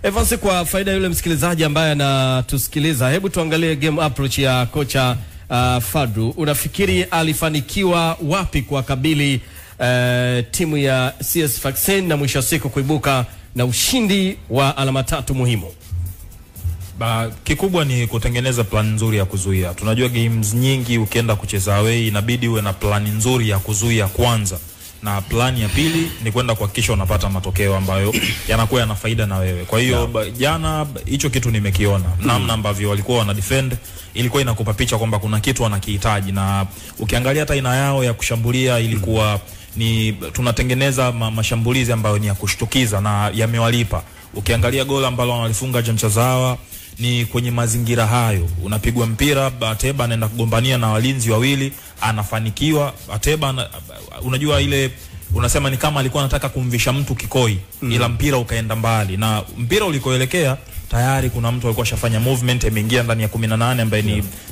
Evans, kwa faida yule msikilizaji ambaye anatusikiliza, hebu tuangalie game approach ya kocha Fadlu. Unafikiri alifanikiwa wapi kwa kabili timu ya CS Sfaxien na mwisho siku kuibuka na ushindi wa alama 3 muhimu? Kikubwa ni kutengeneza plan nzuri ya kuzuia. Tunajua games nyingi ukienda kucheza away inabidi uwe na plan nzuri ya kuzuia kwanza, na plan ya pili ni kwenda kuhakikisha unapata matokeo ambayo yanakuwa yana faida na wewe. Kwa hiyo jana hicho kitu nimekiona. Namna ambavyo walikuwa wana defend ilikuwa inakupa picha kwamba kuna kitu wanakihitaji, na ukiangalia hata aina yao ya kushambulia ilikuwa ni tunatengeneza mashambulizi ambayo ni ya kushtukiza na yamewalipa. Ukiangalia goal ambalo wanalifunga Jamchazawa ni kwenye mazingira hayo. Unapigwa mpira, Ateba anaenda kugombania na walinzi wawili, anafanikiwa. Ateba unajua ile unasema ni kama alikuwa anataka kumvisha mtu kikoi, ila mpira ukaenda mbali, na mpira ulikoelekea tayari kuna mtu alikuwa shafanya movement, ameingia ndani ya 18 ambaye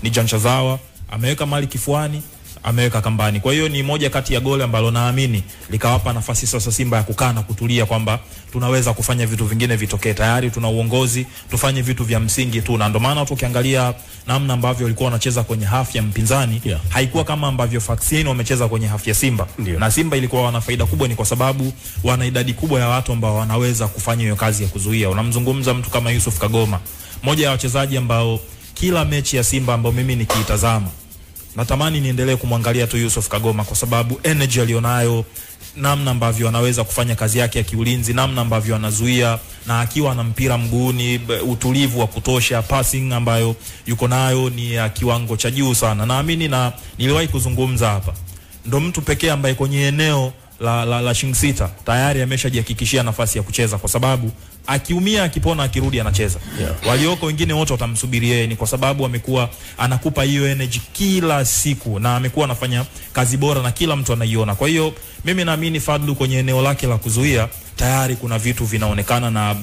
ni Jamchazawa, ameweka mali kifuani, ameweka kambani. Kwa hiyo ni moja kati ya goli ambalo naamini likawapa nafasi sasa Simba ya kukaa na kutulia kwamba tunaweza kufanya vitu vingine vitokee. Tayari tuna uongozi, tufanye vitu vya msingi tu, na ndio maana tukiangalia namna ambavyo walikuwa wanacheza kwenye half ya mpinzani haikuwa kama ambavyo Sfaxien wamecheza kwenye half ya Simba. Na Simba ilikuwa wana faida kubwa ni kwa sababu wana idadi kubwa ya watu ambao wanaweza kufanya hiyo kazi ya kuzuia. Unamzungumza mtu kama Yusuf Kagoma, moja ya wachezaji ambao kila mechi ya Simba ambao mimi nikiitazama natamani niendelee kumwangalia tu Yusuf Kagoma, kwa sababu energy alionayo, namna ambavyo anaweza kufanya kazi yake ya kiulinzi, namna ambavyo anazuia na akiwa na mpira mguuni, utulivu wa kutosha, passing ambayo yuko nayo ni ya kiwango cha juu sana. Naamini, na niliwahi kuzungumza hapa, ndo mtu pekee ambaye kwenye eneo la Shingsita tayari ameshajihakikishia nafasi ya kucheza, kwa sababu akiumia akipona akirudi anacheza. Walioko wengine wote watamsubiri yeye, ni kwa sababu amekuwa anakupa hiyo energy kila siku na amekuwa anafanya kazi bora na kila mtu anaiona. Kwa hiyo mimi naamini Fadlu kwenye eneo lake la kuzuia tayari kuna vitu vinaonekana, na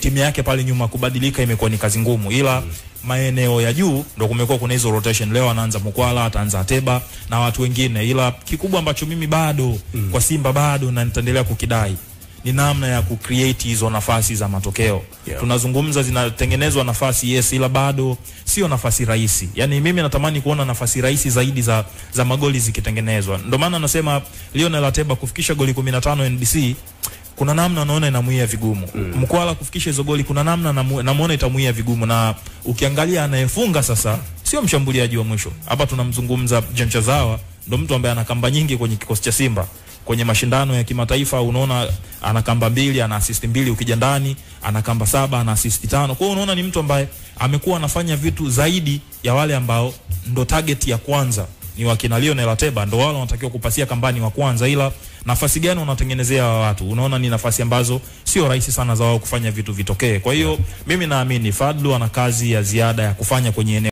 timu yake pale nyuma kubadilika imekuwa ni kazi ngumu, ila maeneo ya juu ndo kumekuwa kuna hizo rotation. Leo anaanza Mukwala, ataanza Ateba na watu wengine, ila kikubwa ambacho mimi bado kwa Simba bado na nitaendelea kukidai ni namna ya kucreate hizo nafasi za matokeo. Tunazungumza zinatengenezwa nafasi, yes, ila bado sio nafasi rahisi. Yani mimi natamani kuona nafasi rahisi zaidi za magoli zikitengenezwa. Ndio maana nasema Lionel Ateba kufikisha goli 15 NBC kuna namna naona inamuia vigumu. Mkwala kufikisha hizo goli kuna namna namuona itamuia vigumu, na ukiangalia anayefunga sasa sio mshambuliaji wa mwisho. Hapa tunamzungumza Jamchazawa, ndo mtu ambaye ana kamba nyingi kwenye kikosi cha Simba. Kwenye mashindano ya kimataifa unaona ana kamba 2, ana assist 2, ukija ndani ana kamba 7, ana assist 5. Kwa hiyo unaona ni mtu ambaye amekuwa anafanya vitu zaidi ya wale ambao ndo target ya kwanza ni wakina Lionel Ateba, ndo wale wanatakiwa kupasia kambani wa kwanza, ila nafasi gani wanatengenezea watu, unaona ni nafasi ambazo sio rahisi sana za wao kufanya vitu vitokee. Kwa hiyo mimi naamini Fadlu ana kazi ya ziada ya kufanya kwenye eneo